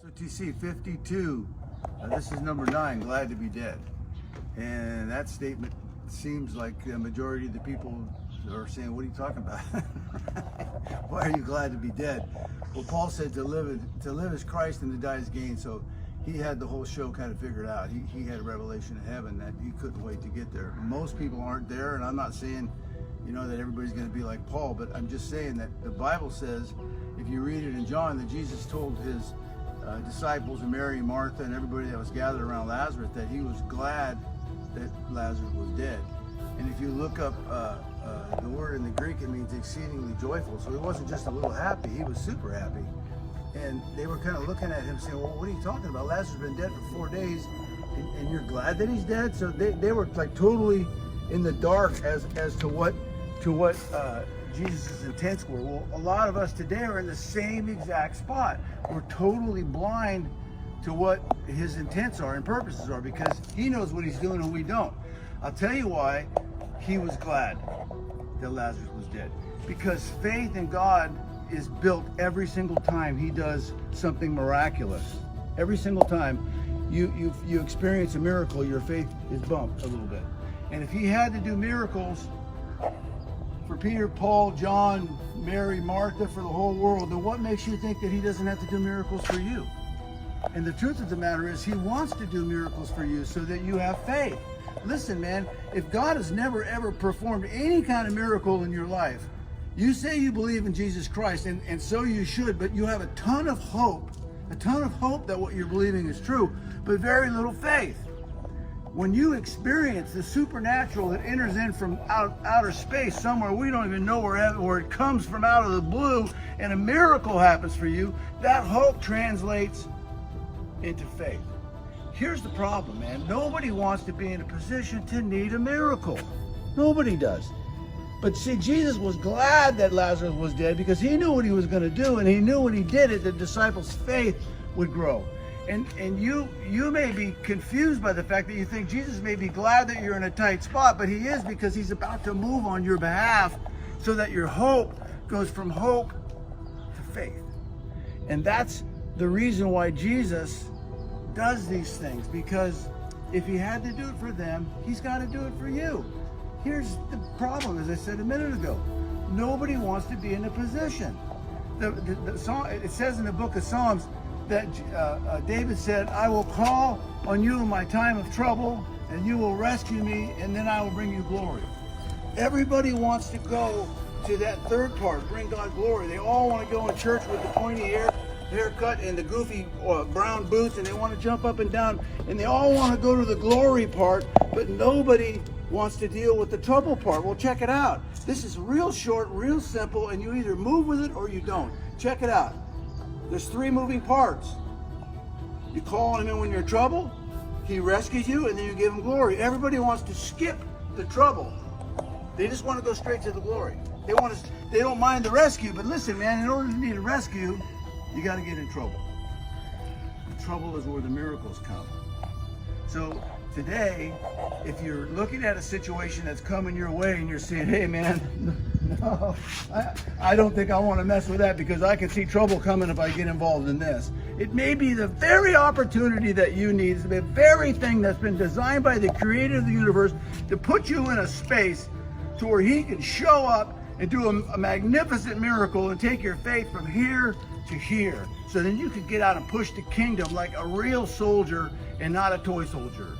SOTC 52, this is number 9, glad to be dead. And that statement seems like the majority of the people are saying, what are you talking about? Why are you glad to be dead? Well, Paul said to live is Christ and to die is gain. So he had the whole show kind of figured out. He had a revelation of heaven that he couldn't wait to get there. Most people aren't there, and I'm not saying, that everybody's going to be like Paul, but I'm just saying that the Bible says, if you read it in John, that Jesus told his disciples and Mary and Martha and everybody that was gathered around Lazarus that he was glad that Lazarus was dead. And if you look up the word in the Greek, it means exceedingly joyful. So he wasn't just a little happy, he was super happy. And they were kind of looking at him saying, well, what are you talking about? Lazarus has been dead for 4 days and you're glad that he's dead? So they were like totally in the dark as to what Jesus' intents were. Well, a lot of us today are in the same exact spot. We're totally blind to what his intents are and purposes are, because he knows what he's doing and we don't. I'll tell you why he was glad that Lazarus was dead. Because faith in God is built every single time he does something miraculous. Every single time you experience a miracle, your faith is bumped a little bit. And if he had to do miracles for Peter, Paul, John, Mary, Martha, for the whole world, then what makes you think that he doesn't have to do miracles for you? And the truth of the matter is, he wants to do miracles for you so that you have faith. Listen, man, if God has never ever performed any kind of miracle in your life, you say you believe in Jesus Christ, and so you should, but you have a ton of hope that what you're believing is true, but very little faith. When you experience the supernatural that enters in from outer space, somewhere we don't even know where it comes from out of the blue, and a miracle happens for you, that hope translates into faith. Here's the problem, man. Nobody wants to be in a position to need a miracle. Nobody does. But see, Jesus was glad that Lazarus was dead because he knew what he was going to do, and he knew when he did it, the disciples' faith would grow. And you may be confused by the fact that you think Jesus may be glad that you're in a tight spot, but he is, because he's about to move on your behalf so that your hope goes from hope to faith. And that's the reason why Jesus does these things, because if he had to do it for them, he's got to do it for you. Here's the problem, as I said a minute ago. Nobody wants to be in a position. It says in the book of Psalms that David said, I will call on you in my time of trouble, and you will rescue me, and then I will bring you glory. Everybody wants to go to that third part, bring God glory. They all want to go in church with the pointy haircut and the goofy brown boots, and they want to jump up and down, and they all want to go to the glory part, but nobody wants to deal with the trouble part. Well, check it out. This is real short, real simple, and you either move with it or you don't. Check it out. There's 3 moving parts. You call on him when you're in trouble, he rescues you, and then you give him glory. Everybody wants to skip the trouble. They just want to go straight to the glory. They don't mind the rescue, but listen, man, in order to need a rescue, you got to get in trouble. The trouble is where the miracles come. So today, if you're looking at a situation that's coming your way and you're saying, hey man, no, I don't think I want to mess with that because I can see trouble coming if I get involved in this. It may be the very opportunity that you need. It's the very thing that's been designed by the creator of the universe to put you in a space to where he can show up and do a magnificent miracle and take your faith from here to here. So then you can get out and push the kingdom like a real soldier and not a toy soldier.